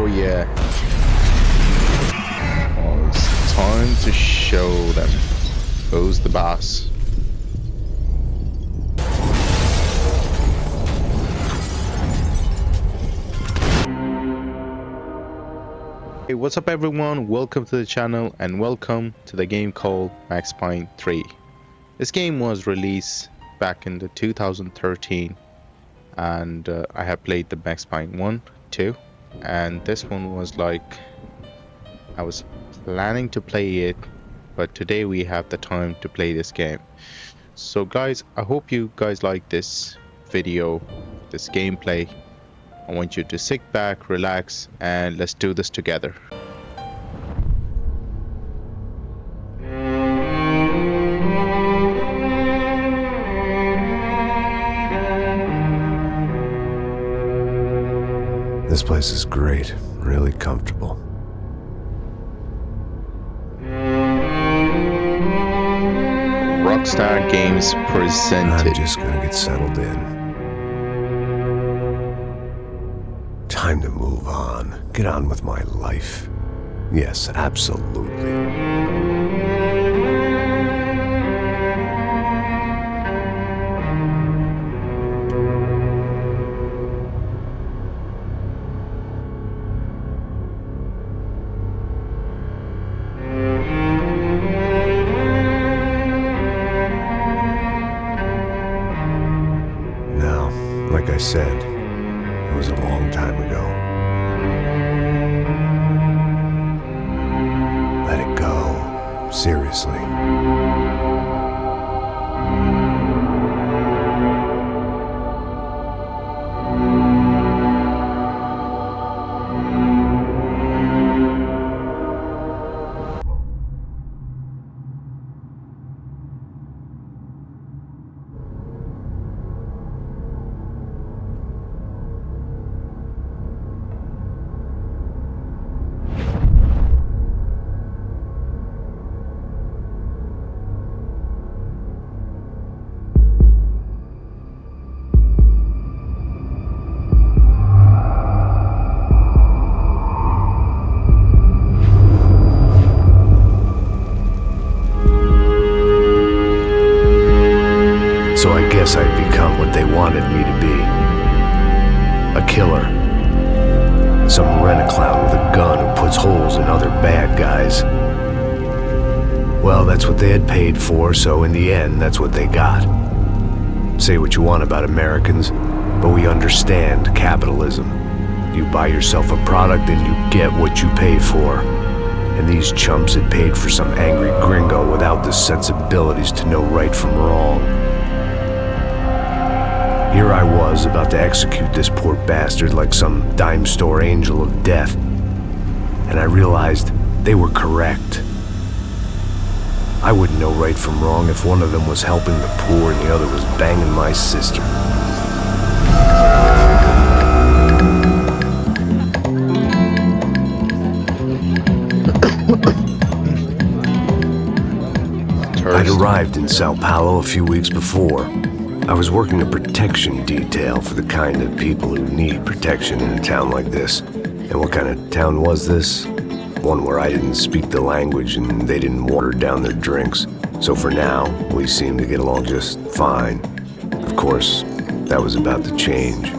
Oh yeah. Well, it's time to show them who's the boss. Hey, what's up everyone? Welcome to the channel and welcome to the game called Max Payne 3. This game was released back in the 2013 and I have played the Max Payne 1, 2 and this one was like I was planning to play it, but today we have the time to play this game. So guys, I hope you guys like this video, this gameplay. I want you to sit back, relax, and let's do this together. This place is great, really comfortable. Rockstar Games presented. I'm just gonna get settled in. Time to move on. Get on with my life. Yes, absolutely. Now, like I said, it was a long time ago. Let it go. Seriously. So I guess I'd become what they wanted me to be. A killer. Some rent-a-clown with a gun who puts holes in other bad guys. Well, that's what they had paid for, so in the end, that's what they got. Say what you want about Americans, but we understand capitalism. You buy yourself a product and you get what you pay for. And these chumps had paid for some angry gringo without the sensibilities to know right from wrong. Here I was, about to execute this poor bastard like some dime store angel of death. And I realized they were correct. I wouldn't know right from wrong if one of them was helping the poor and the other was banging my sister. I'd arrived in Sao Paulo a few weeks before. I was working a protection detail for the kind of people who need protection in a town like this. And what kind of town was this? One where I didn't speak the language and they didn't water down their drinks. So for now, we seemed to get along just fine. Of course, that was about to change.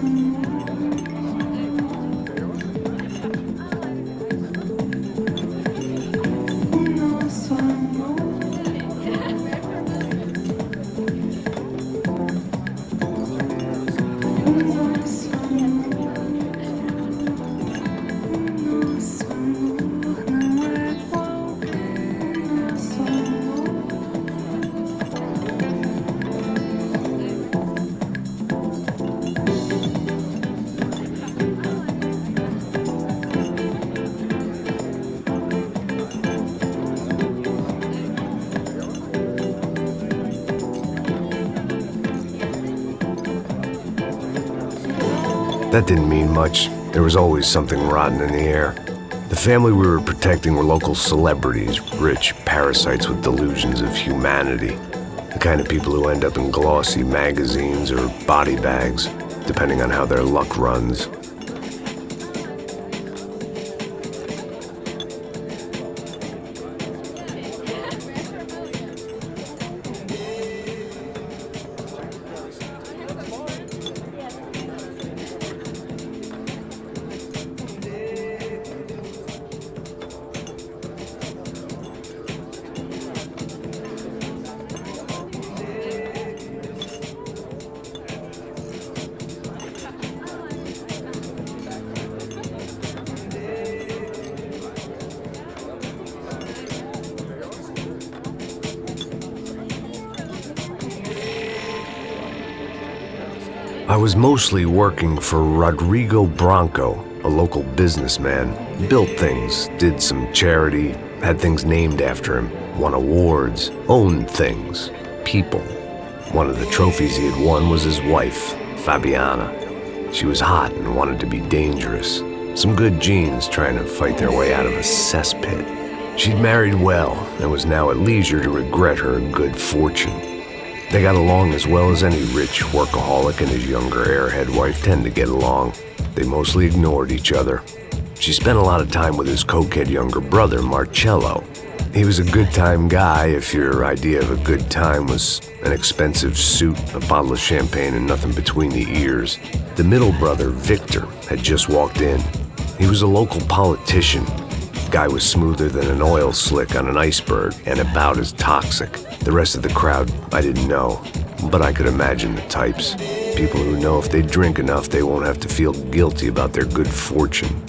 That didn't mean much. There was always something rotten in the air. The family we were protecting were local celebrities, rich parasites with delusions of humanity. The kind of people who end up in glossy magazines or body bags, depending on how their luck runs. was mostly working for Rodrigo Branco, a local businessman. Built things, did some charity, had things named after him, won awards, owned things, people. One of the trophies he had won was his wife, Fabiana. She was hot and wanted to be dangerous. Some good genes trying to fight their way out of a cesspit. She'd married well and was now at leisure to regret her good fortune. They got along as well as any rich workaholic and his younger airhead wife tend to get along. They mostly ignored each other. She spent a lot of time with his cokehead younger brother, Marcello. He was a good-time guy if your idea of a good time was an expensive suit, a bottle of champagne, and nothing between the ears. The middle brother, Victor, had just walked in. He was a local politician. Guy was smoother than an oil slick on an iceberg and about as toxic. The rest of the crowd, I didn't know, but I could imagine the types. People who know if they drink enough, they won't have to feel guilty about their good fortune.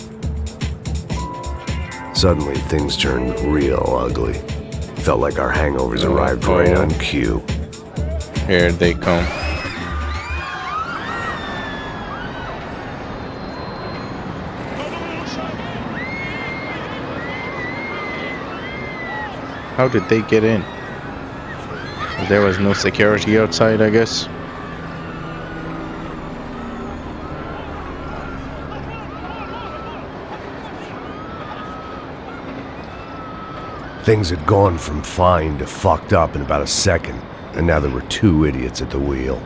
Suddenly, things turned real ugly. Felt like our hangovers arrived right on cue. Here they come. How did they get in? There was no security outside, I guess. Things had gone from fine to fucked up in about a second, and now there were two idiots at the wheel.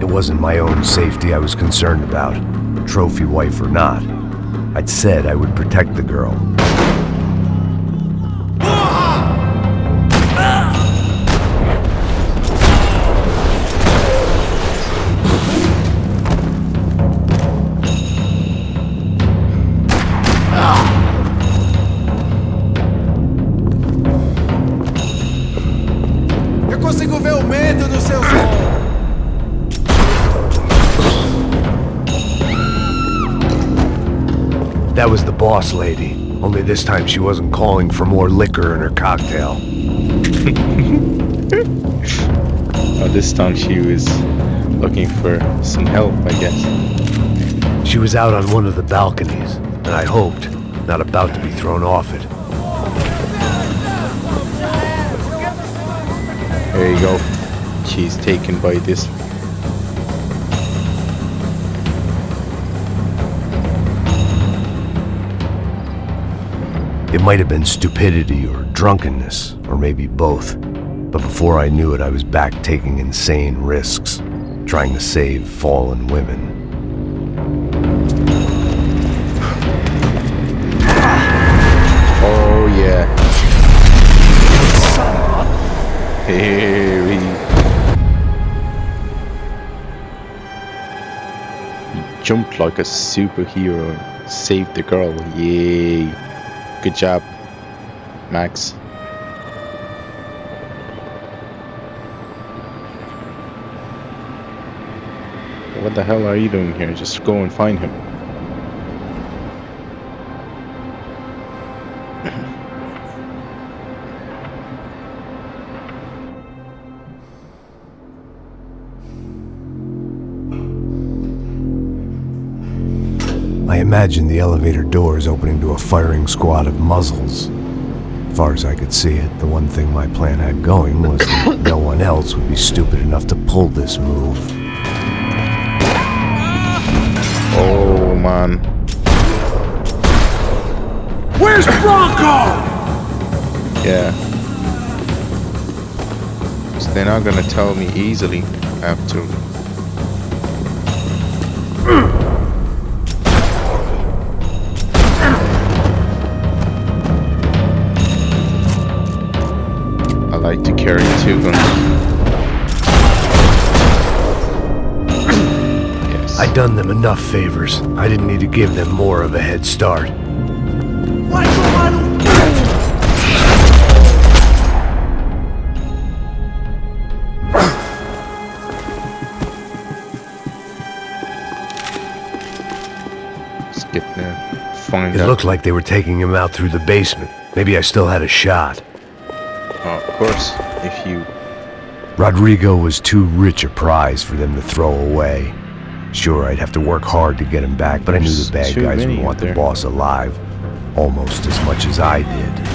It wasn't my own safety I was concerned about, trophy wife or not. I'd said I would protect the girl. Eu consigo ver o medo nos seus olhos. That was the boss lady, only this time she wasn't calling for more liquor in her cocktail. Oh, this time she was looking for some help, I guess. She was out on one of the balconies, and I hoped, not about to be thrown off it. There you go. She's taken by this. It might have been stupidity or drunkenness, or maybe both. But before I knew it, I was back taking insane risks, trying to save fallen women. Oh yeah. Here we He jumped like a superhero and saved the girl. Yay. Good job, Max. What the hell are you doing here? Just go and find him. I imagined the elevator doors opening to a firing squad of muzzles. As far as I could see it, the one thing my plan had going was that no one else would be stupid enough to pull this move. Oh man. Where's Bronco? Yeah. So they're not gonna tell me easily after. I like to carry two guns. Yes. I'd done them enough favors. I didn't need to give them more of a head start. Vai tomar no cu! Let's get there. find It out. looked like they were taking him out through the basement. Maybe I still had a shot. Of course, if you... Rodrigo was too rich a prize for them to throw away. Sure, I'd have to work hard to get him back, but I knew the bad Too guys many would want there. the boss alive almost as much as I did.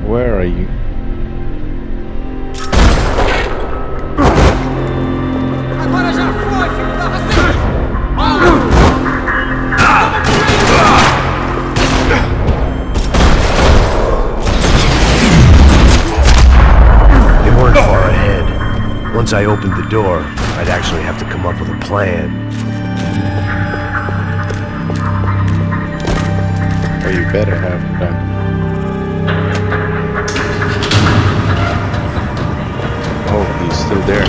Where are you? Agora já foi, filho da você! They weren't far ahead. Once I opened the door, I'd actually have to come up with a plan. Well, you better have done. Oh, he's still there.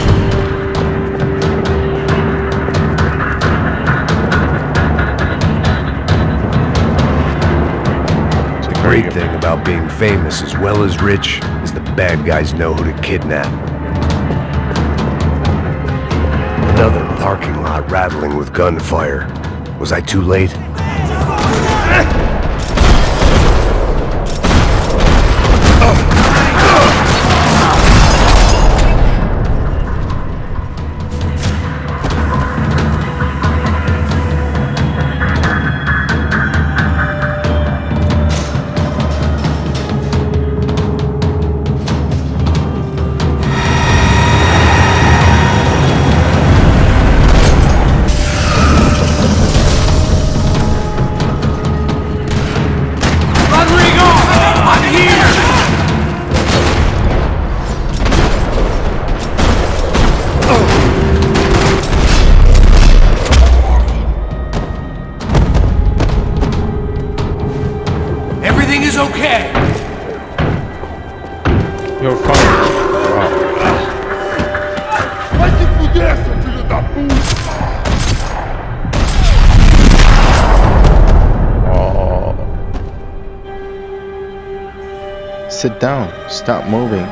The great thing about being famous as well as rich is the bad guys know who to kidnap. Another parking lot rattling with gunfire. Was I too late? Everything is okay! You're fine. Wow. Vai se fuder, seu filho da puta! Oh. Sit down. Stop moving.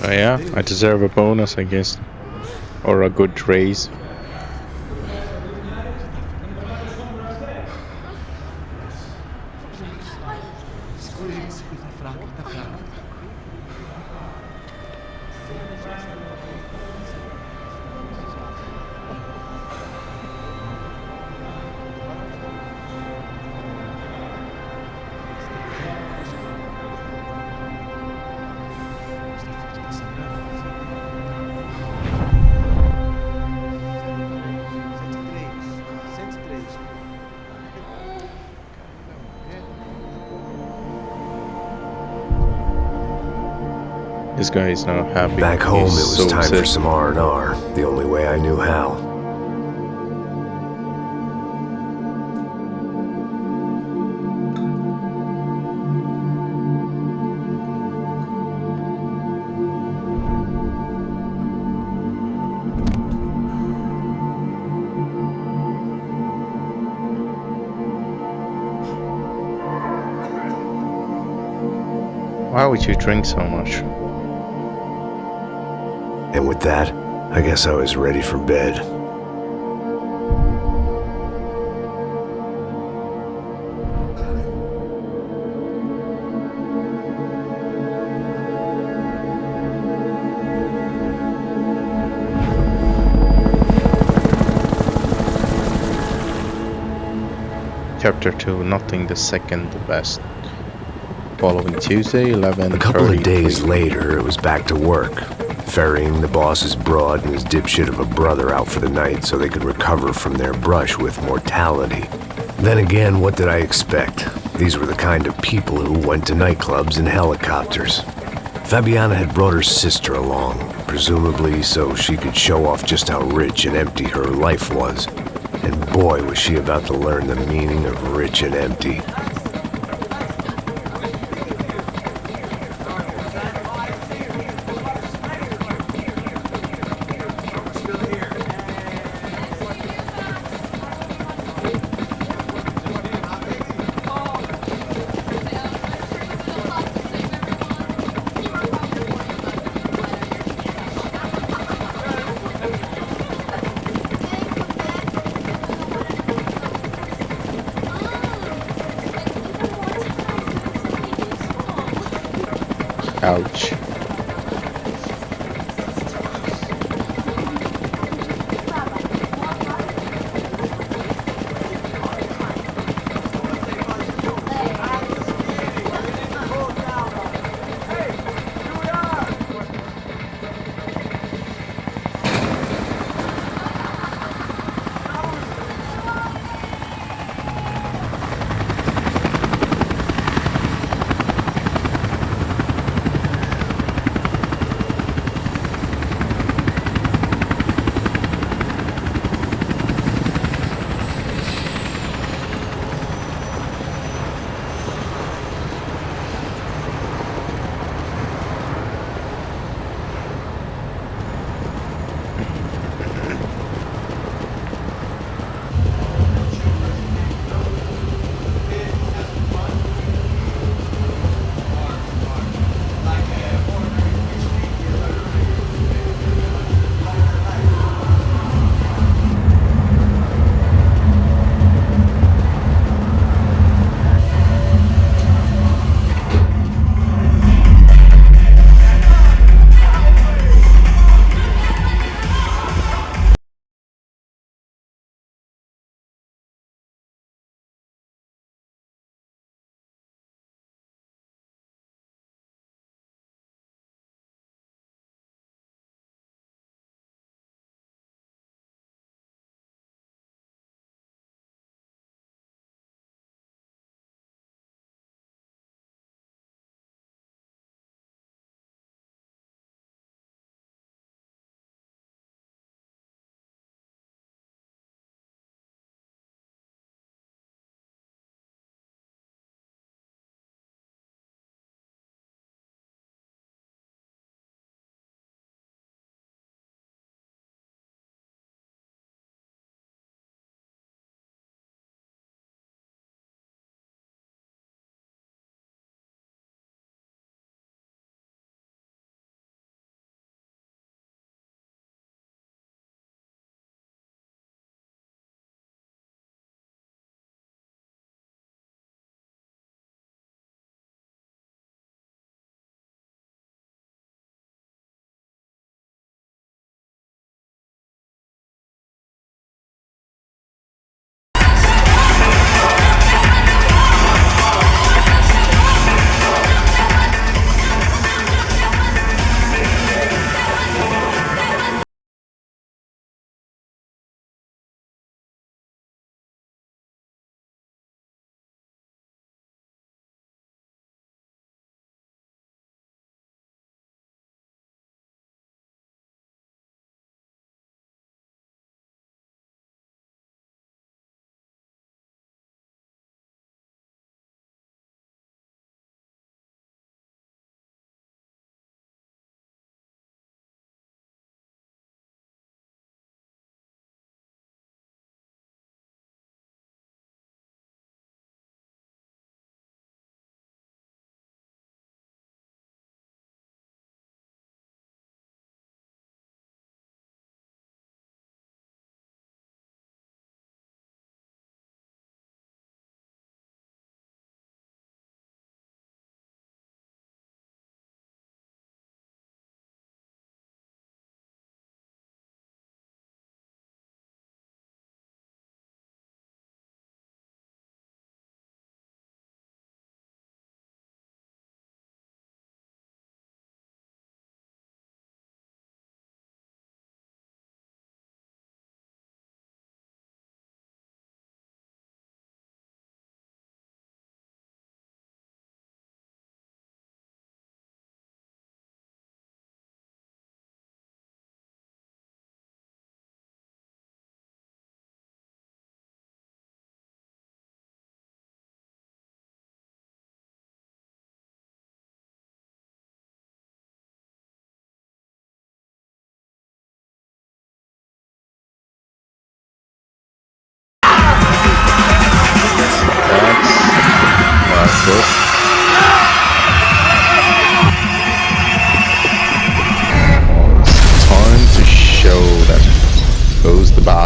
Oh yeah, I deserve a bonus, I guess. Or a good raise. This guy is not happy. Back home, He's it was so time for upset. some R&R, the only way I knew how. Why would you drink so much? And with that, I guess I was ready for bed. Chapter 2, nothing the second the best. Following Tuesday, A couple of 11:30. days later, it was back to work, ferrying the boss's broad and his dipshit of a brother out for the night so they could recover from their brush with mortality. Then again, what did I expect? These were the kind of people who went to nightclubs in helicopters. Fabiana had brought her sister along, presumably so she could show off just how rich and empty her life was. And boy, was she about to learn the meaning of rich and empty. Ouch.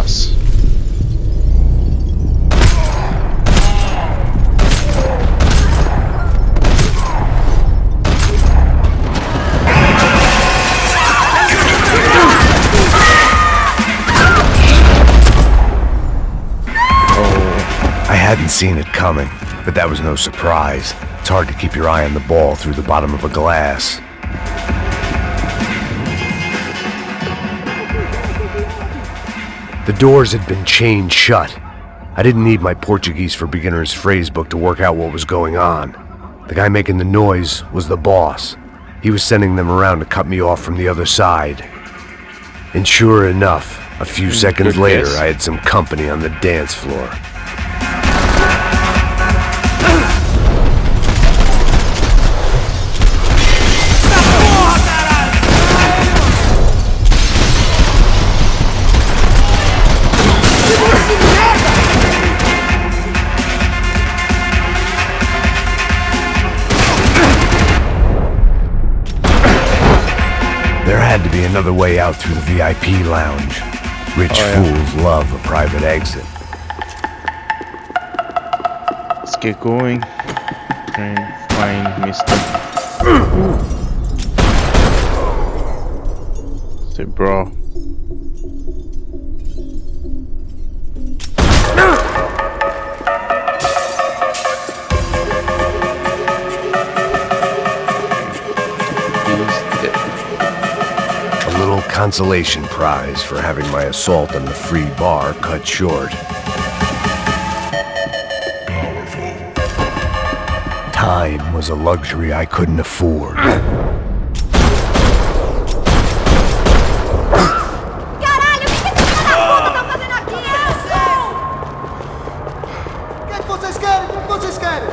boss. I hadn't seen it coming, but that was no surprise. It's hard to keep your eye on the ball through the bottom of a glass. The doors had been chained shut. I didn't need my Portuguese for Beginners phrase book to work out what was going on. The guy making the noise was the boss. He was sending them around to cut me off from the other side. And sure enough, a few seconds later, I had some company on the dance floor. There had to be another way out through the VIP lounge. Rich fools love a private exit. Let's get going and find Mr. Say, bro. Consolation prize for having my assault on the free bar cut short. Time was a luxury I couldn't afford. Caralho, o que esse filho da puta tá fazendo aqui? O que vocês querem? O que vocês querem?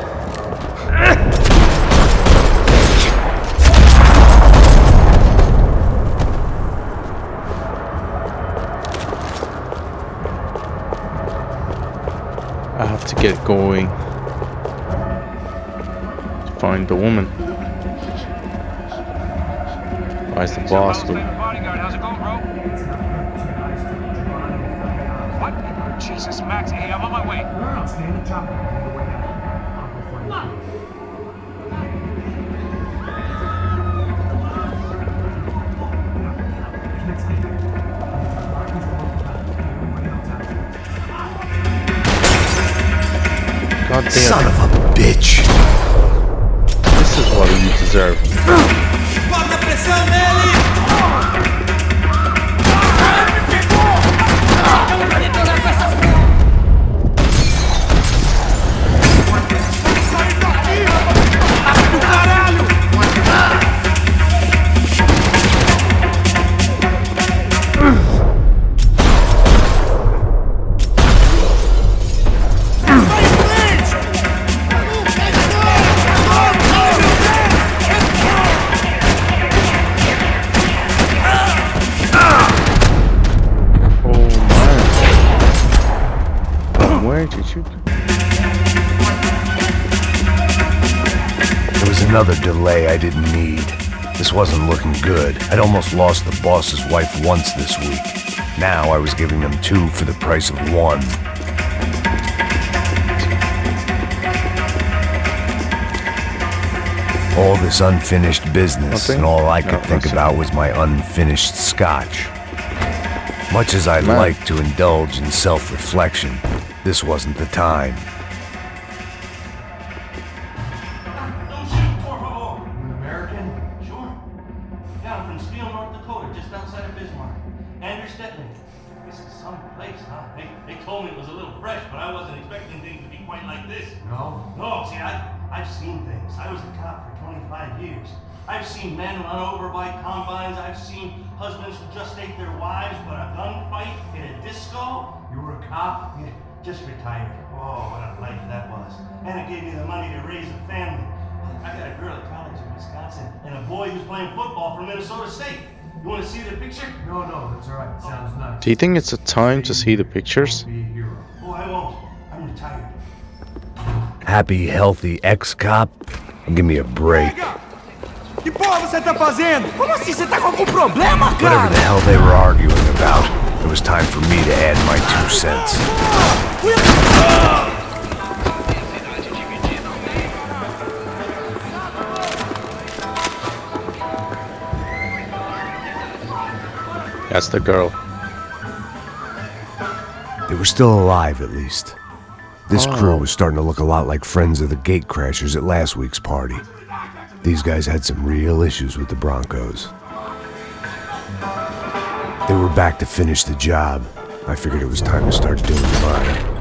I have to get going to find the woman. Where's the boss? Bodyguard, how's it going, bro? What? Jesus, Max, hey, I'm on my way. God damn. Son of a bitch! This is what you deserve. Bota pressão nele! Eu vou detonar com essas do caralho! There was another delay I didn't need. This wasn't looking good. I'd almost lost the boss's wife once this week. Now I was giving them two for the price of one. All this unfinished business, and all I could think about was my unfinished scotch. Much as I'd like to indulge in self-reflection, this wasn't the time. American? Sure. Yeah, I'm from Steele, North Dakota, just outside of Bismarck. Andrew Stetling. This is some place, huh? They told me it was a little fresh, but I wasn't expecting things to be quite like this. No? No, see, I've seen things. I was a cop for 25 years. I've seen men run over by combines. I've seen husbands who just ate their wives, but a gunfight in a disco? You were a cop? Yeah, just retired. Oh, what a life that was. And it gave me the money to raise a family. I got a girl at college in Wisconsin and a boy who's playing football for Minnesota State. You want to see the picture? No, that's all right. Sounds nice. Do you think it's a time to see the pictures? Be a hero. Oh, I won't. I'm retired. Happy, healthy ex-cop? Give me a break. Que porra você tá fazendo? Como assim? Você tá com algum problema, Whatever the hell they were arguing about. It was time for me to add my 2 cents. That's the girl. They were still alive, at least. This crew was starting to look a lot like friends of the gatecrashers at last week's party. These guys had some real issues with the Broncos. They were back to finish the job. I figured it was time to start doing mine.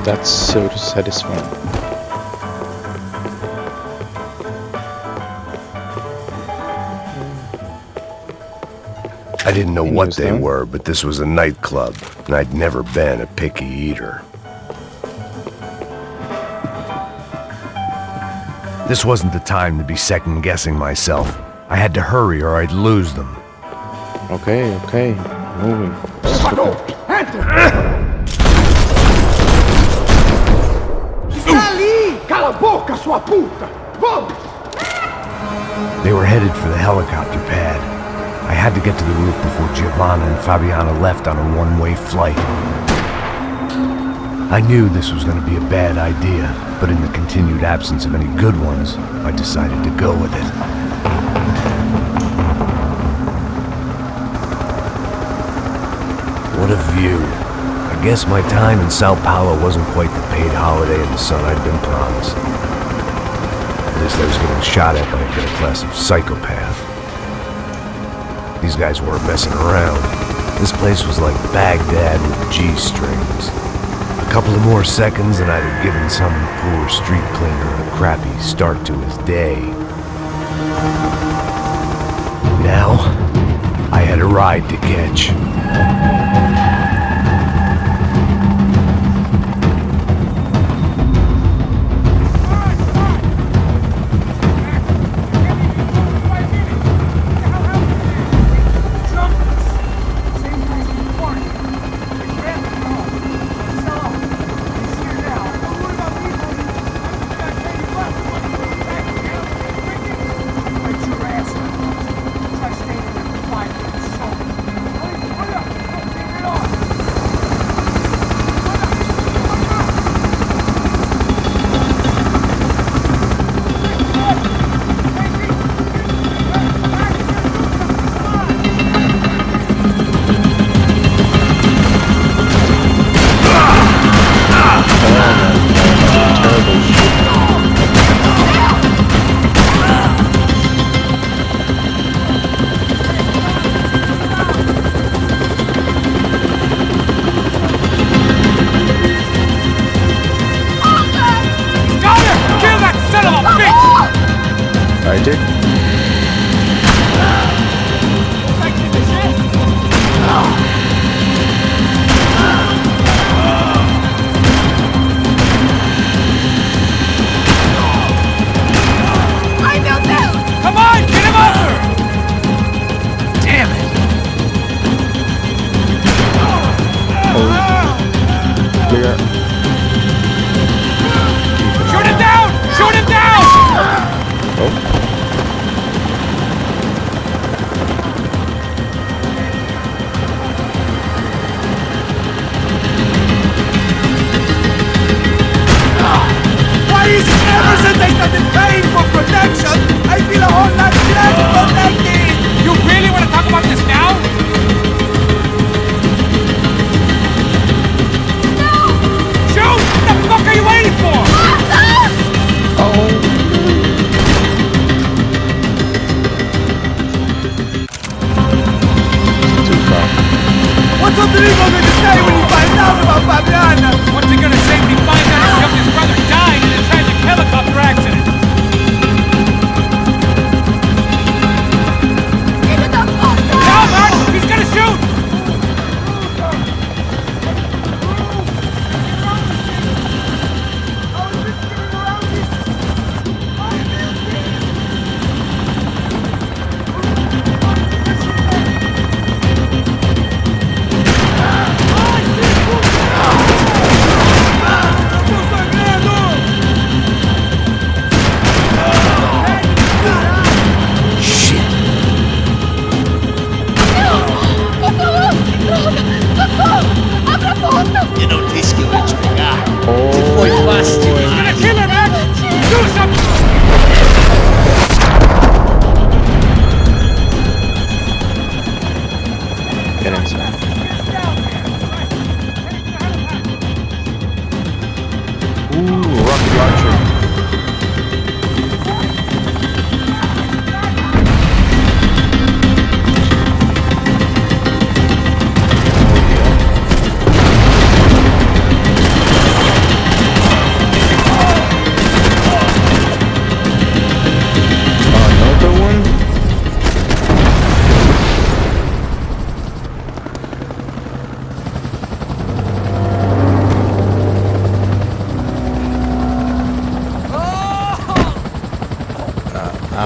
That's so satisfying. I didn't know what they were, but this was a nightclub, and I'd never been a picky eater. This wasn't the time to be second-guessing myself. I had to hurry or I'd lose them. Okay, moving. Cala a boca, sua puta! Vamos! They were headed for the helicopter pad. I had to get to the roof before Giovanna and Fabiana left on a one-way flight. I knew this was going to be a bad idea, but in the continued absence of any good ones, I decided to go with it. What a view. I guess my time in Sao Paulo wasn't quite the paid holiday in the sun I'd been promised. At least I was getting shot at by a middle-class psychopath. These guys weren't messing around. This place was like Baghdad with G-strings. A couple of more seconds and I'd have given some poor street cleaner a crappy start to his day. Now, I had a ride to catch. I did. Come on, get him over! Damn it! Clear. Shoot him down! Shoot him down! Oh. Why is it ever since I started paying for protection, I feel a whole lot less protected? You really want to talk about this now? Shoot! What the fuck are you waiting for? What's Rodrigo going to say when he finds out about Fabiana? What's he gonna say when he finds out his youngest brother died in a tragic helicopter accident? No, Mark! He's gonna shoot!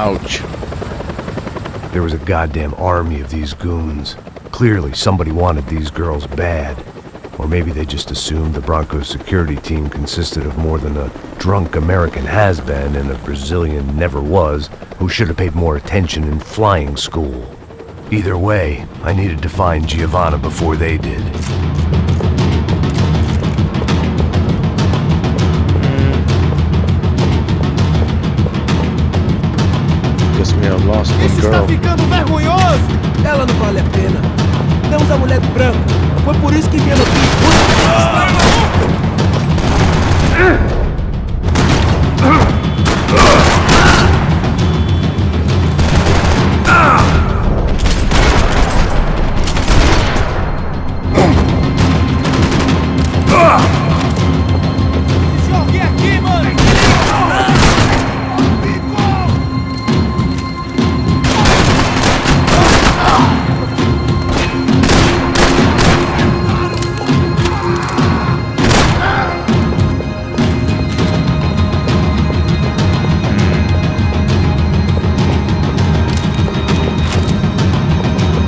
Ouch. There was a goddamn army of these goons. Clearly, somebody wanted these girls bad. Or maybe they just assumed the Broncos security team consisted of more than a drunk American has-been and a Brazilian never-was who should have paid more attention in flying school. Either way, I needed to find Giovanna before they did. Guess we have lost one Isso está girl. ficando vergonhoso! Ela não vale a pena. Temos a mulher branca. Foi por isso que viemos aqui. Existe alguém aqui, mano!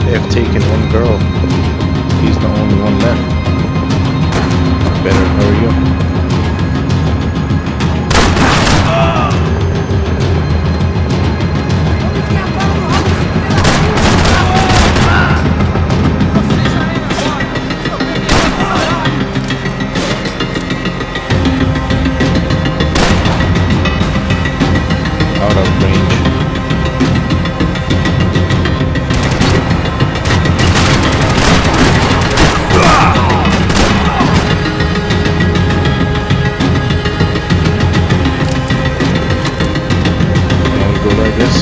They have taken one girl. He's the only one left. Better hurry up. Out of range. Now we go like this.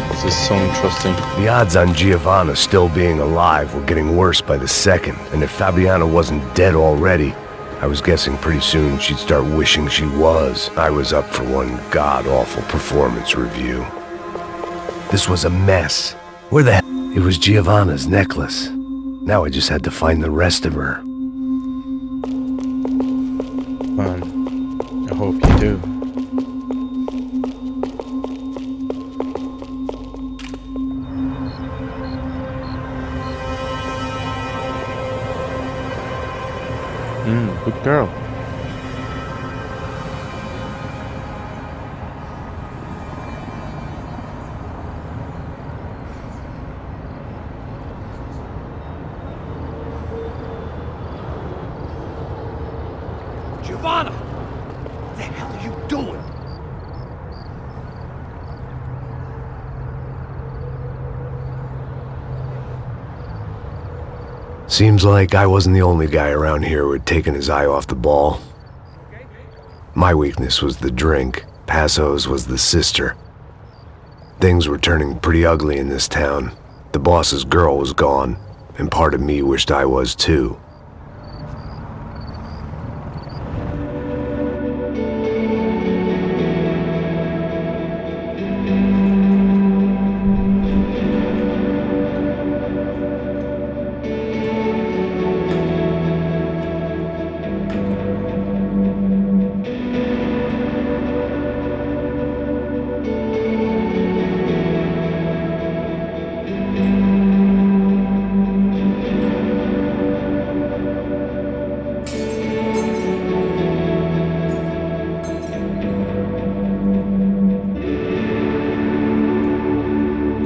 This is so interesting. The odds on Giovanna still being alive were getting worse by the second, and if Fabiana wasn't dead already, I was guessing pretty soon she'd start wishing she was. I was up for one god-awful performance review. This was a mess. Where the hell? It was Giovanna's necklace. Now I just had to find the rest of her. Man, I hope you do. Good girl. Giovanna! What the hell are you doing? Seems like I wasn't the only guy around here who had taken his eye off the ball. My weakness was the drink. Passo's was the sister. Things were turning pretty ugly in this town. The boss's girl was gone, and part of me wished I was too.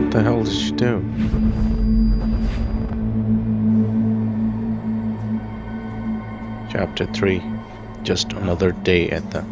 What the hell did she do? Chapter 3. Just another day at the...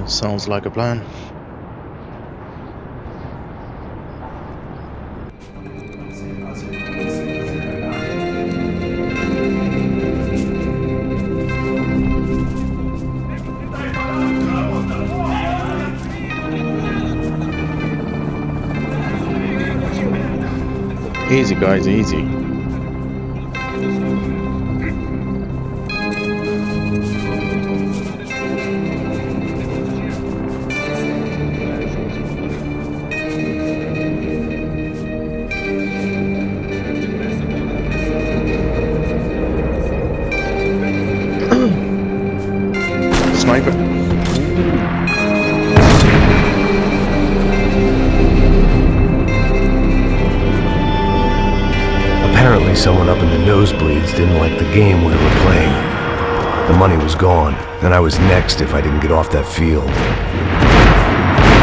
Sounds like a plan. Easy, guys, easy. Sniper. Apparently someone up in the nosebleeds didn't like the game we were playing. The money was gone, and I was next if I didn't get off that field.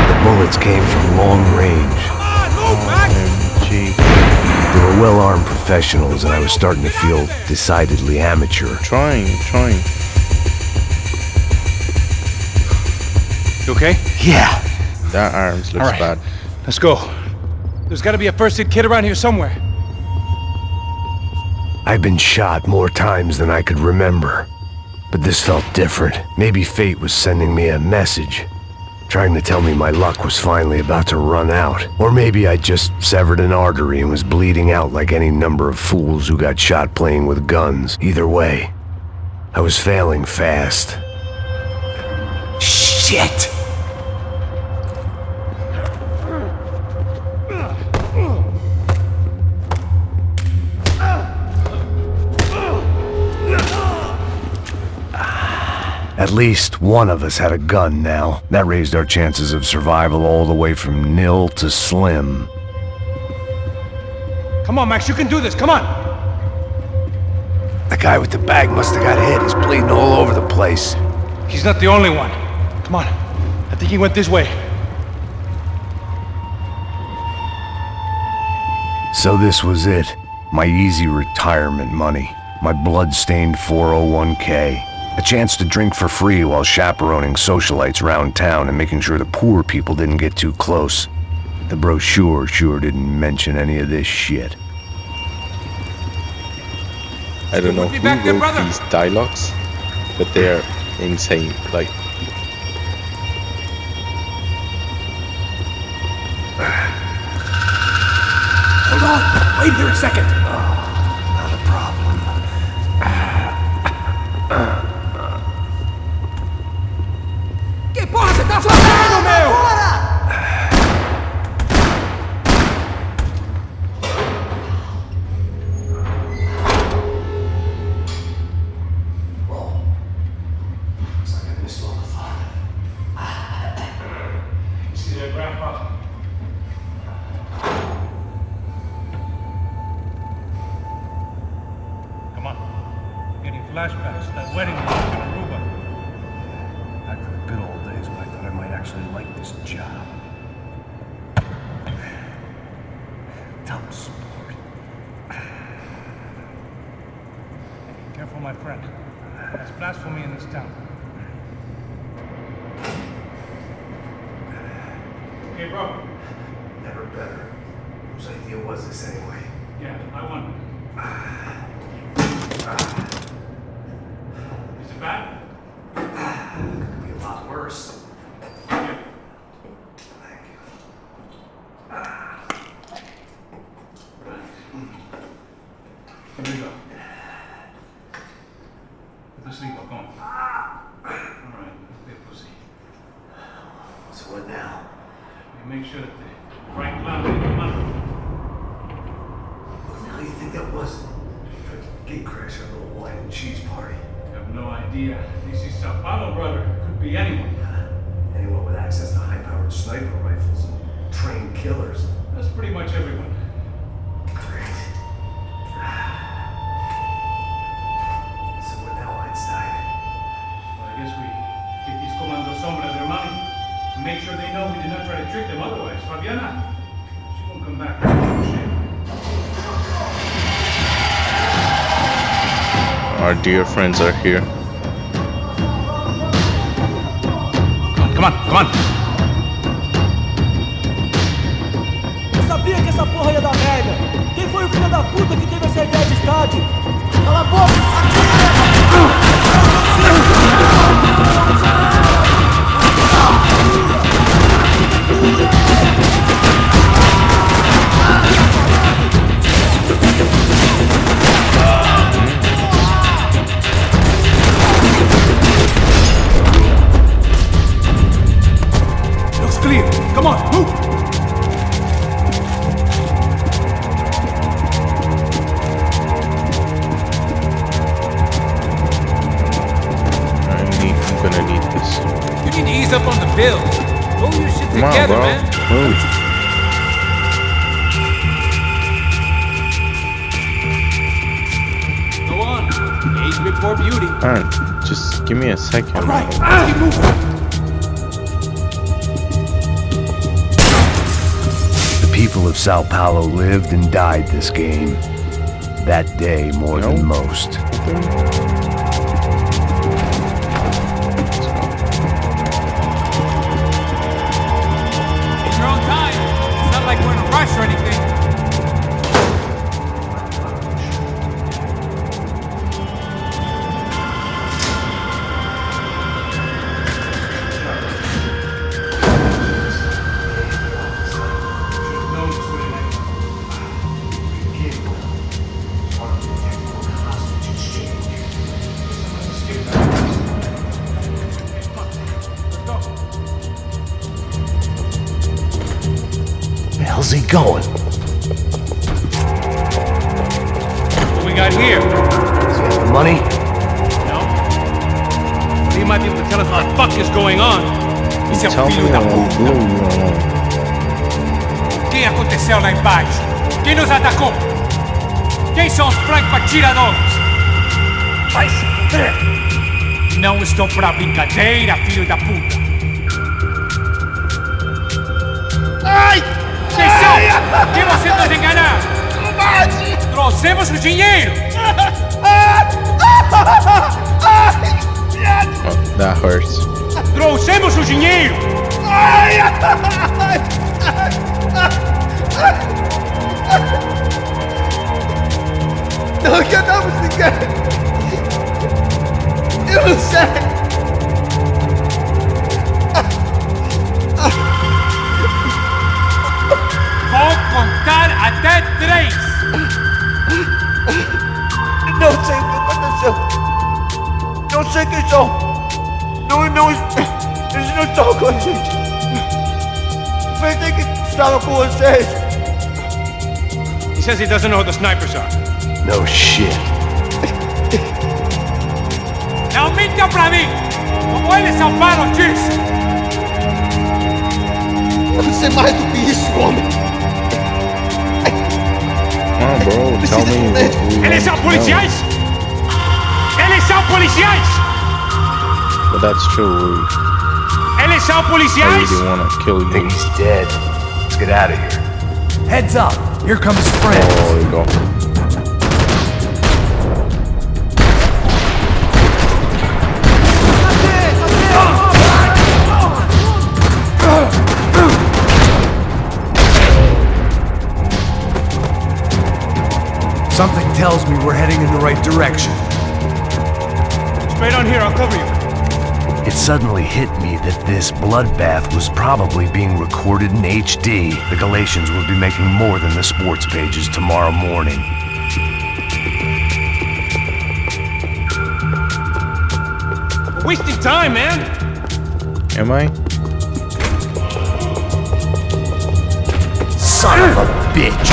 The bullets came from long range. OMG. They were well-armed professionals, and I was starting to feel decidedly amateur. Trying. You okay? Yeah. That arms looks All right. bad. Let's go. There's gotta be a first aid kit around here somewhere. I've been shot more times than I could remember. But this felt different. Maybe fate was sending me a message, trying to tell me my luck was finally about to run out. Or maybe I just severed an artery and was bleeding out like any number of fools who got shot playing with guns. Either way, I was failing fast. Shit! At least one of us had a gun now. That raised our chances of survival all the way from nil to slim. Come on, Max, you can do this. Come on. The guy with the bag must have got hit. He's bleeding all over the place. He's not the only one. Come on. I think he went this way. So this was it. My easy retirement money. My blood-stained 401k. A chance to drink for free while chaperoning socialites around town and making sure the poor people didn't get too close. The brochure sure didn't mention any of this shit. I don't know Be who back there, wrote brother. these dialogues, but they're insane. Like, Hold on! Wait here a second! Not a problem. Que porra você tá fazendo, meu? See there, Grandpa? Come on. Getting flashbacks to that wedding in Aruba. Back to the good old days when I thought I might actually like this job. Dumb sport. Careful, my friend. That's blasphemy in this town. Okay, bro. Never better. Whose idea was this anyway? Yeah, I won. Is it bad? Could be a lot worse. Yeah. Thank you. Here we go. Put the sleep up on. Alright, be a pussy. So what now? We make sure that the right clown didn't come out. What the hell do you think that was? Gate crash at a little wine and cheese party. You have no idea. This is Sao Paulo, brother. Could be anyone. Anyone with access to high-powered sniper rifles and trained killers. That's pretty much everyone. Great. So what now, Einstein? Well, I guess we get these Comando Sombra their money. And make sure they know we did not try to trick them otherwise. Fabiana, she won't come back. Shit. our dear friends are here. God, come on, come on. Eu sabia que essa porra ia dar merda. Quem foi o filho da puta que teve essa ideia de estádio? Cala a boca! Looks clear. Come on, move. I'm gonna need this. You need to ease up on the bills. Pull your shit Come on, together, bro. man. Move. Go on. Age before beauty. Alright, just give me a second. Right, let's keep moving. The people of Sao Paulo lived and died this game. That day more No. than most. Take your own time. It's not like we're in a rush or anything. Where the hell's he going? What we got here? Does he have the money? No? But he might be able to tell us what the fuck is going on. Isso é Tell um me filho da I won't puta. blow you alone. O que aconteceu lá embaixo? Quem nos atacou? Quem são os franco-atiradores? Vai se fuder! Não estou pra brincadeira, filho da puta! Ai! Quem são? Quem você nos enganar? Trouxemos o dinheiro! Oh, that hurts. Trouxemos o dinheiro! Não, que eu tava brincando. Eu não sei. Vou contar até 3! Não sei o que aconteceu. Não sei quem são. Não, eles não estão com a gente. Pensei que estava com vocês. He says he doesn't know who the snipers are. No shit. Não mintam pra mim! Como eles salvaram disso! Eu sei mais do que isso, homem. Come on, bro. Tell me what we Eles são want to know. policiais! Eles são policiais! But that's true. Eles são I policiais! really wanna kill I you. think he's dead. Let's get out of here. Heads up. Here comes his friend. Oh, there you go. Something tells me we're heading in the right direction. Straight on here, I'll cover you. It suddenly hit me that this bloodbath was probably being recorded in HD. The Galatians will be making more than the sports pages tomorrow morning. We're wasting time, man! Am I? Son of a bitch!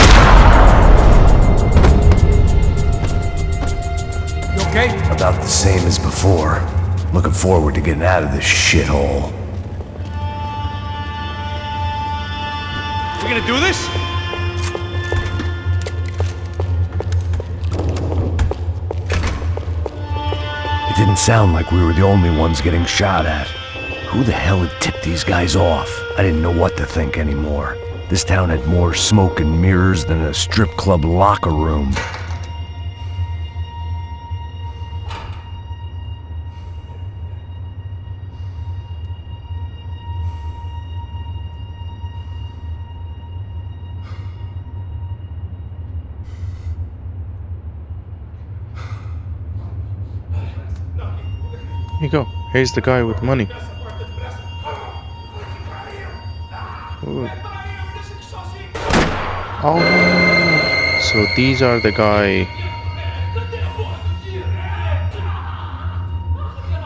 You okay? About the same as before. Looking forward to getting out of this shithole. We gonna do this? It didn't sound like we were the only ones getting shot at. Who the hell had tipped these guys off? I didn't know what to think anymore. This town had more smoke and mirrors than a strip club locker room. you go. Here's the guy with money. Ooh. Oh, so these are the guy.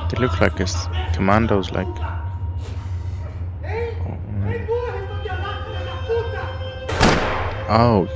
They look like it's commandos, like. Oh.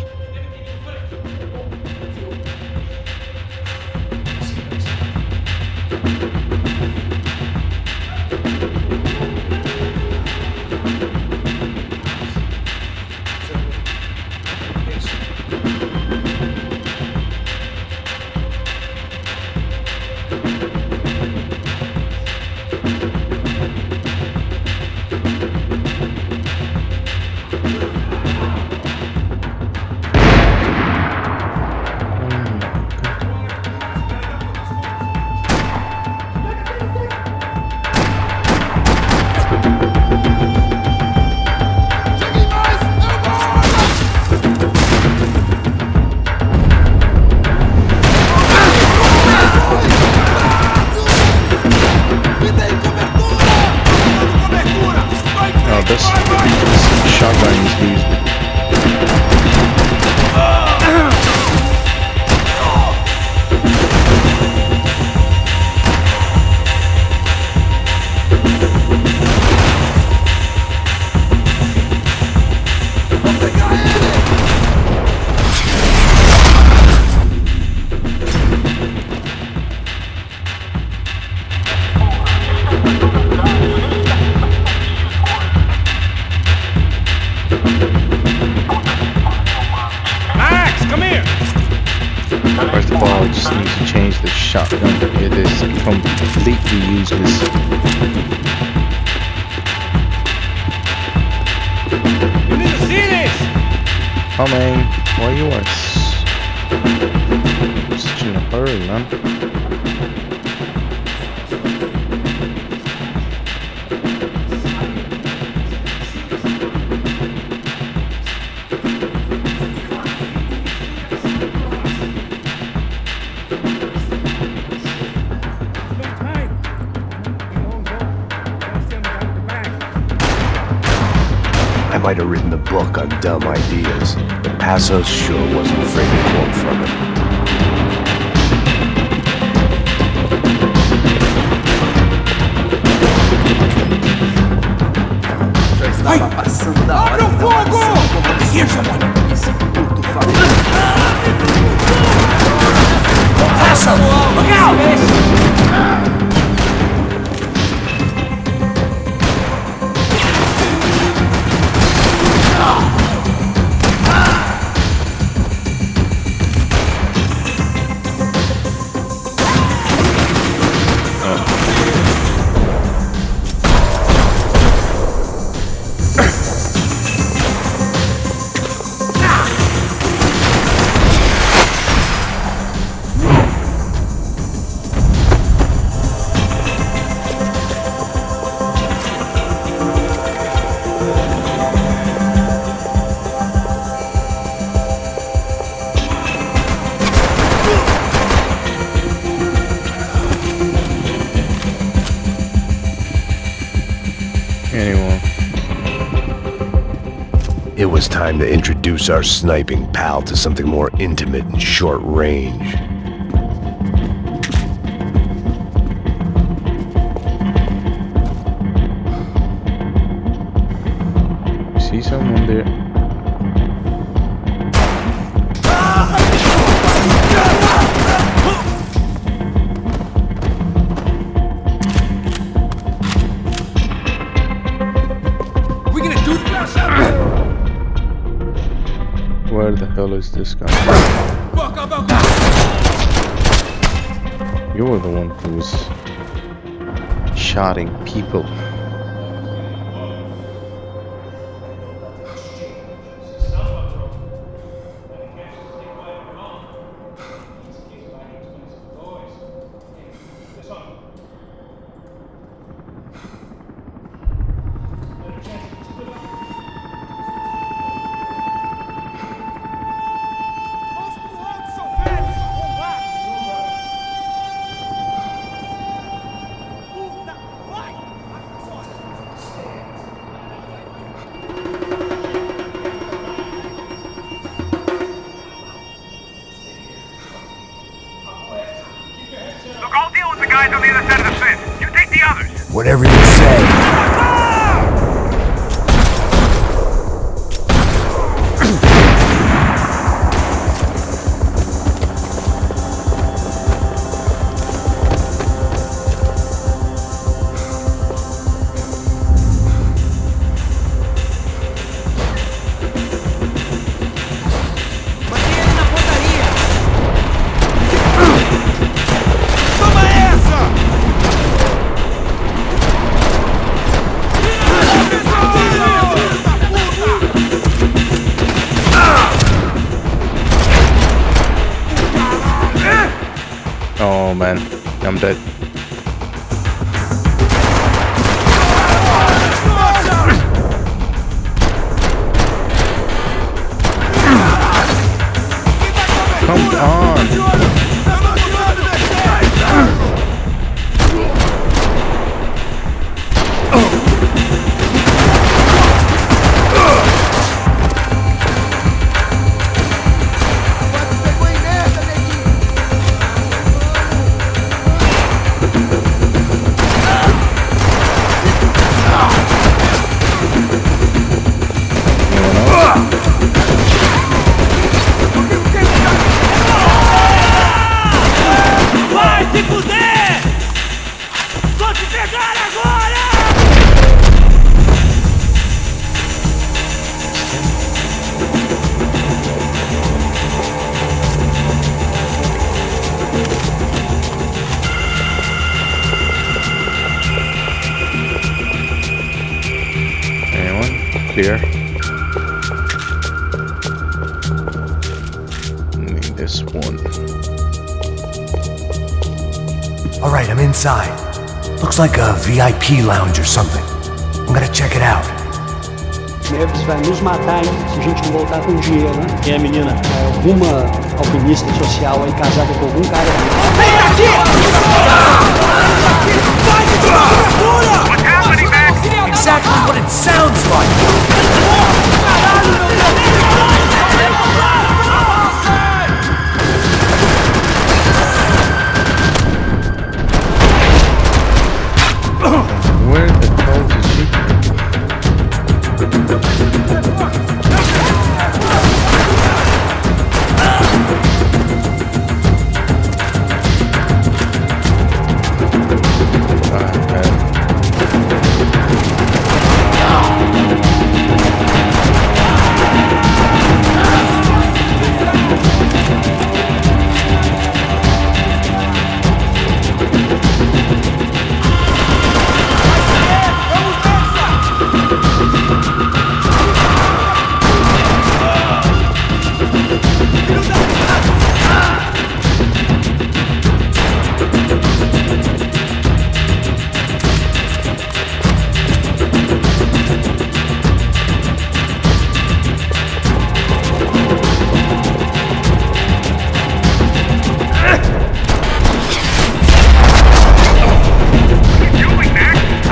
This shotgun is used. First of all, I just need to change the shotgun. It is completely useless. You need to see this! Coming. Why you are such in a hurry, man? I might have written the book on dumb ideas, but Passos sure wasn't afraid to quote from it. Abre o fogo! Hear someone! Passo! Look out! It was time to introduce our sniping pal to something more intimate and short range. See someone there? We gonna do this? Where the hell is this guy? You were the one who was shotting people. guys on the other side of the fence. You take the others. Whatever you say. Oh man, I'm dead. Come on! Here. Only this one. Alright, I'm inside. Looks like a VIP lounge or something. I'm gonna check it out. Neves vai nos matar, hein, se a gente não voltar com dinheiro, né? Quem é a menina? É alguma alpinista social aí casada com algum cara. What's happening, Max? Exactly what it sounds like! Where the hell is she?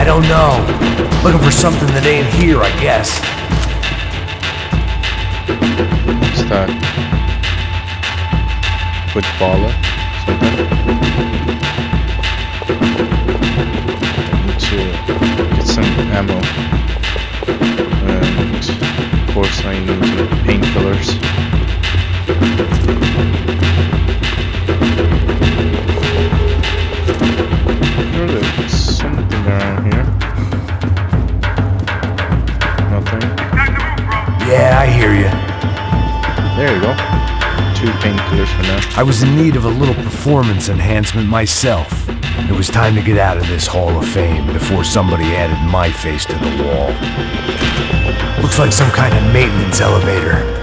don't know. Looking for something that ain't here, I guess. What's that? Footballer? Something? I need to get some ammo. And of course I need painkillers. There's something around here. Nothing. Yeah, I hear you. There you go. 2 painkillers for now. I was in need of a little performance enhancement myself. It was time to get out of this Hall of Fame before somebody added my face to the wall. Looks like some kind of maintenance elevator.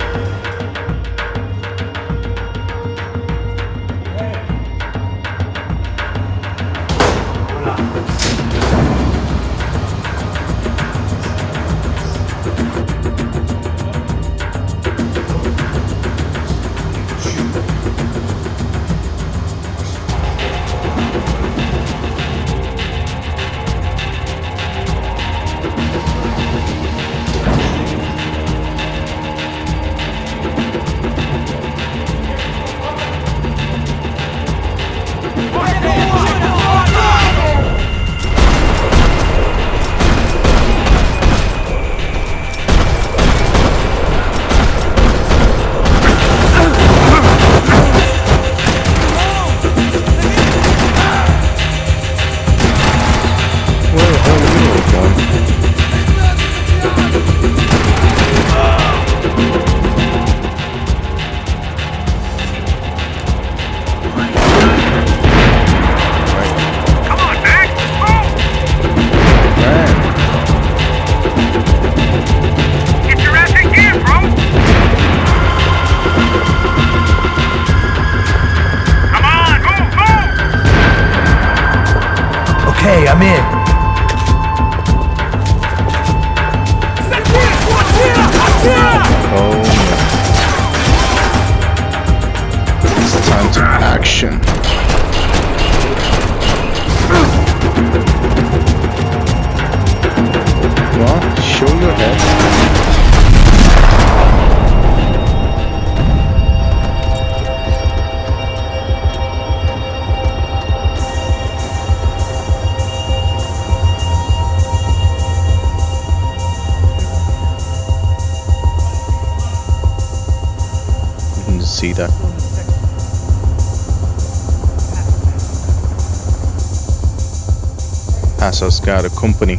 in. Oh, it's time to action. Well, show your head. See that. Passos got a company.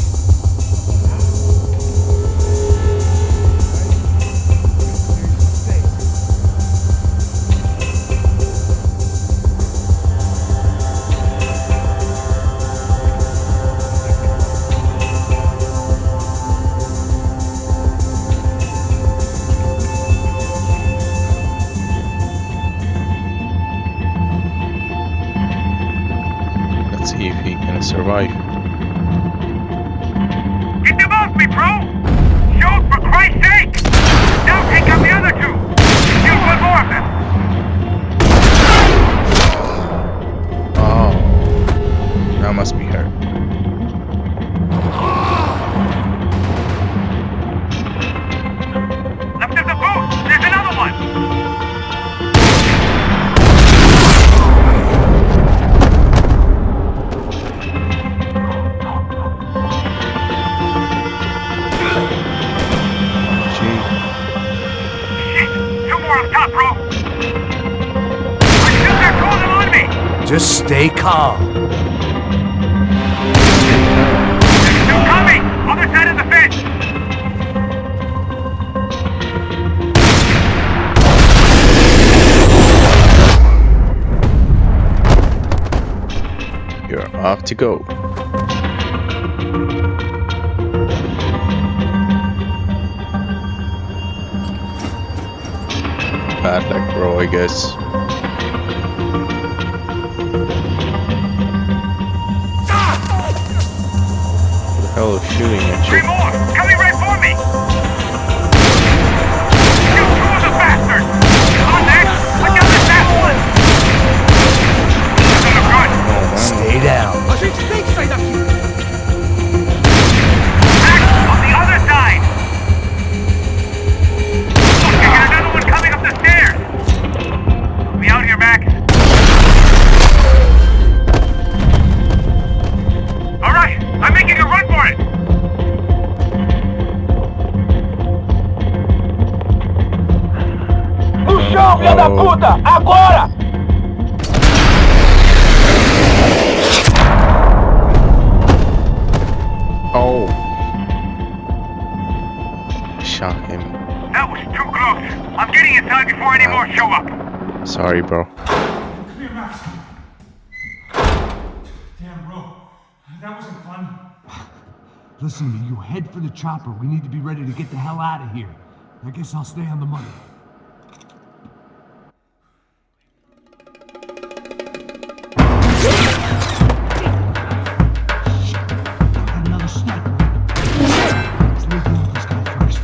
See if he can survive. Get them off me, bro! Shoot, for Christ's sake! Now take out the other two! Shoot one more of them! Oh, that must be her. Left of the boot! There's another one! Just stay calm. There's two coming! Other side of the fence! You're off to go. Bad luck, bro, I guess. Hell, shooting at you. Three more! Coming right for me! Shoot two of the bastards! On next! Look out at that one! That's not good! Oh, man. Stay down. A gente tem que sair daqui. Max, on the other side! Look, I got another one coming up the stairs! Me out here, Max. Alright, I'm making a run for it! No chão, filha da puta! Agora! Oh. Shot him. That was too close. I'm getting inside before any more show up. Sorry, bro. Come here, Max. Damn, bro. That wasn't fun. Listen to me, you head for the chopper. We need to be ready to get the hell out of here. I guess I'll stay on the money. Got another sniper. Let's leave him with this guy first.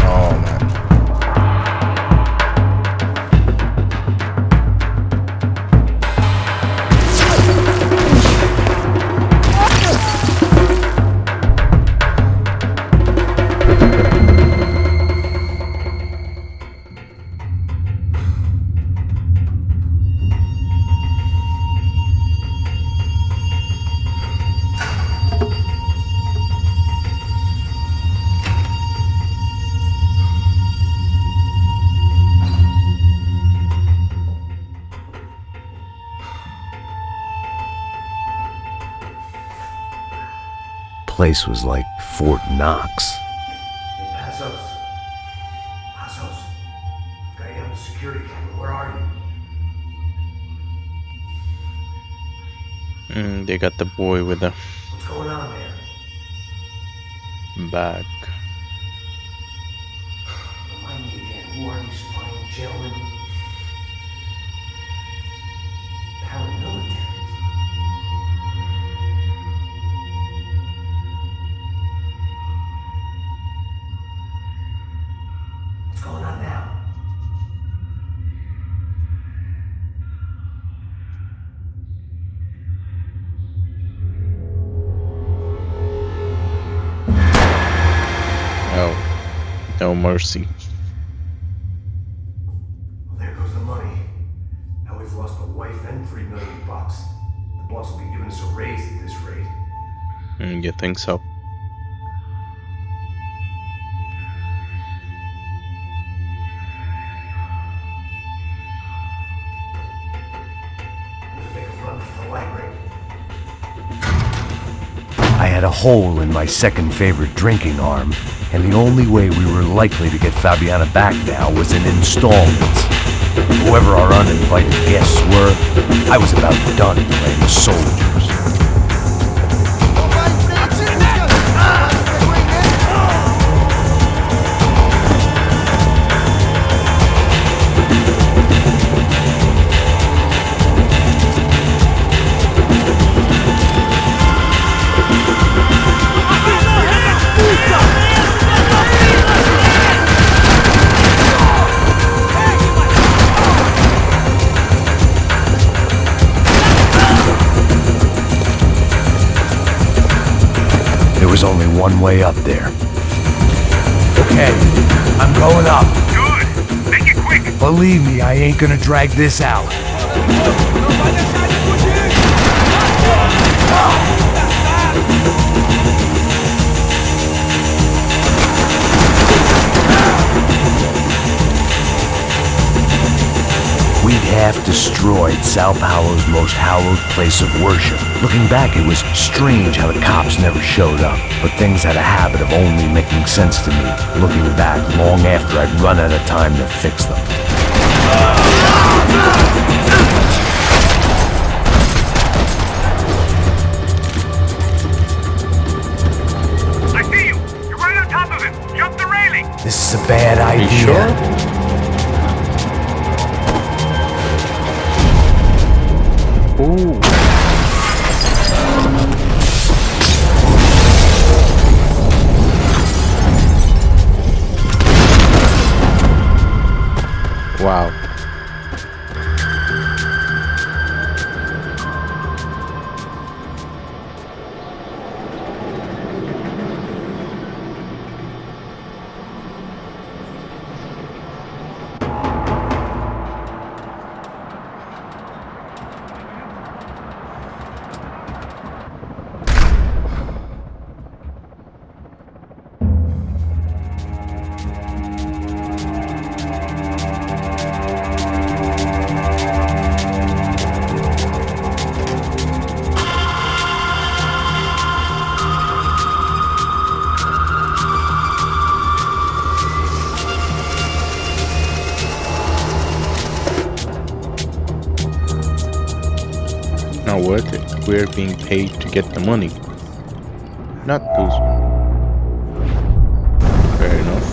Oh, man. Place was like Fort Knox. Hey, Passos. Passos. Got you on the security camera. Where are They got the boy with the What's going on there? bag. Remind me again, who are these fine gentlemen? Paramilitaries. What's going on now? Oh, no mercy. Well, there goes the money. Now we've lost a wife and $3 million. The boss will be giving us a raise at this rate. You think so? Make a run for the library. I had a hole in my second favorite drinking arm, and the only way we were likely to get Fabiana back now was in installments. Whoever our uninvited guests were, I was about done playing the soldiers. There was only one way up there. Okay, I'm going up. Good. Make it quick. Believe me, I ain't gonna drag this out. We'd half destroyed Sao Paulo's most hallowed place of worship. Looking back, it was strange how the cops never showed up, but things had a habit of only making sense to me, looking back long after I'd run out of time to fix them. I see you. You're right on top of him. Jump the railing. This is a bad idea. You sure? Ooh. Wow. Not worth it. We're being paid to get the money. Not those. Fair enough.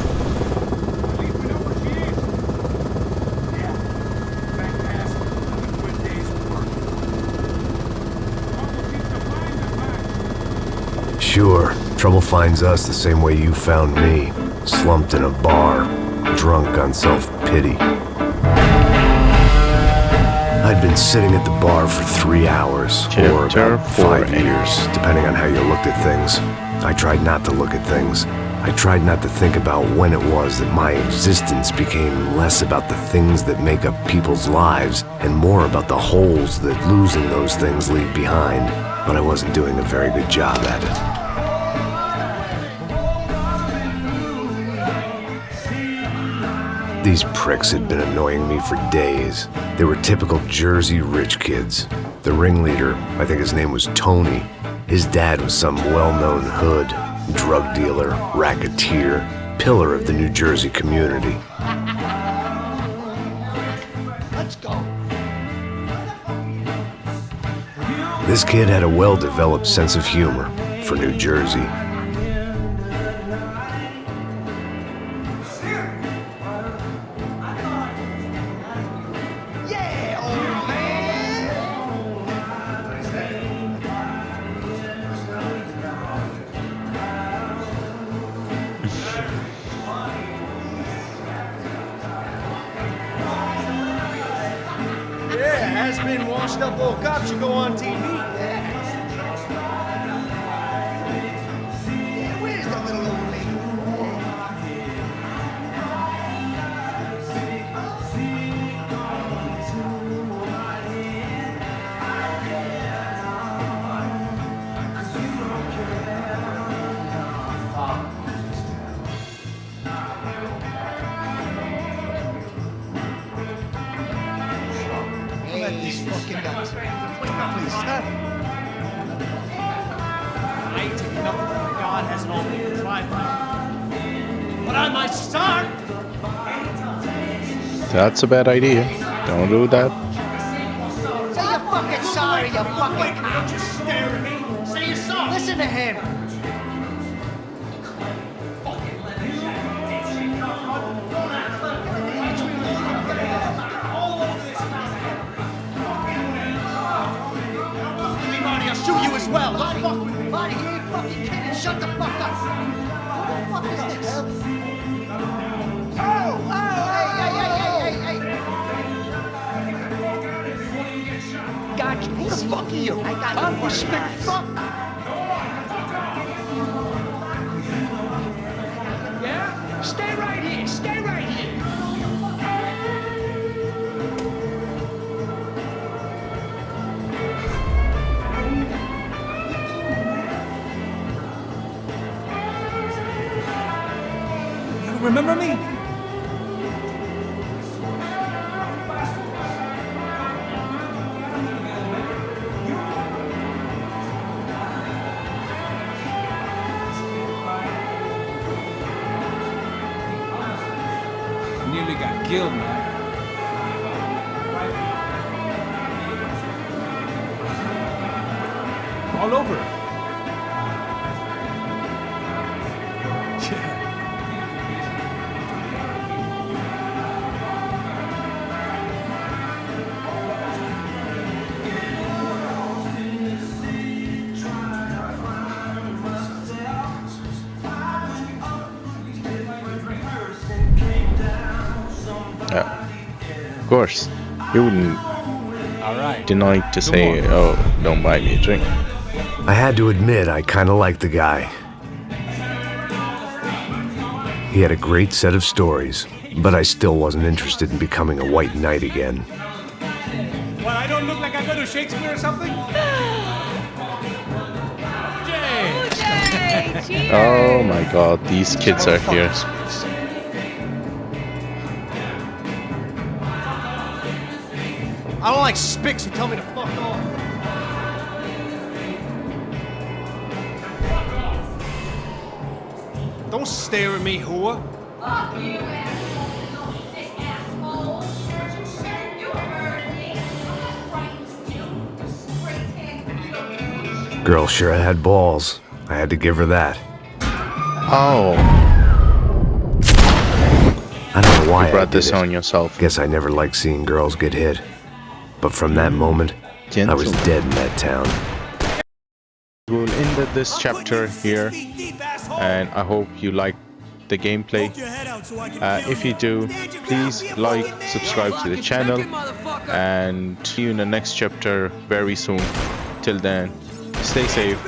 Sure, trouble finds us the same way you found me. Slumped in a bar, drunk on self-pity. I'd been sitting at the bar for 3 hours, or Chapter about 5 4. years, depending on how you looked at things. I tried not to look at things. I tried not to think about when it was that my existence became less about the things that make up people's lives and more about the holes that losing those things leave behind. But I wasn't doing a very good job at it. These pricks had been annoying me for days. They were typical Jersey rich kids. The ringleader, I think his name was Tony. His dad was some well-known hood, drug dealer, racketeer, pillar of the New Jersey community. This kid had a well-developed sense of humor for New Jersey. Has-been washed up old cop should go on TV. Where's the little old lady? These fucking guys. Please stop. I ain't taking up for God hasn't all been tried. But I might start. That's a bad idea. Don't do that. Say you're fucking sorry, you fucking Don't cop. just stare at me. Say you're sorry. Listen to him. I'll shoot you as well. Don't fuck with me. Marty, he ain't fucking kidding. Shut the fuck up. What the fuck is this? Oh, hey. Gotcha. Who the fuck are you? I got no respect. Fuck. Yeah? Stay right here. Stay right here. Remember me? Nearly got killed, man. All over it. Of course, you wouldn't deny to say, "Oh, don't buy me a drink." I had to admit I kinda liked the guy. He had a great set of stories, but I still wasn't interested in becoming a white knight again. Well, I don't look like I go to Shakespeare or something? Jay! Oh my God, these kids are here. I don't like spics who tell me to fuck off. Don't stare at me, whore. Fuck you, asshole. This asshole. You heard me. Girl sure had balls. I had to give her that. Oh, I don't know why you brought I did this it. on yourself. Guess I never liked seeing girls get hit. But from that moment, I was dead in that town. We'll end this chapter here, and I hope you like the gameplay. If you do, please like, subscribe to the channel, and see you in the next chapter very soon. Till then, stay safe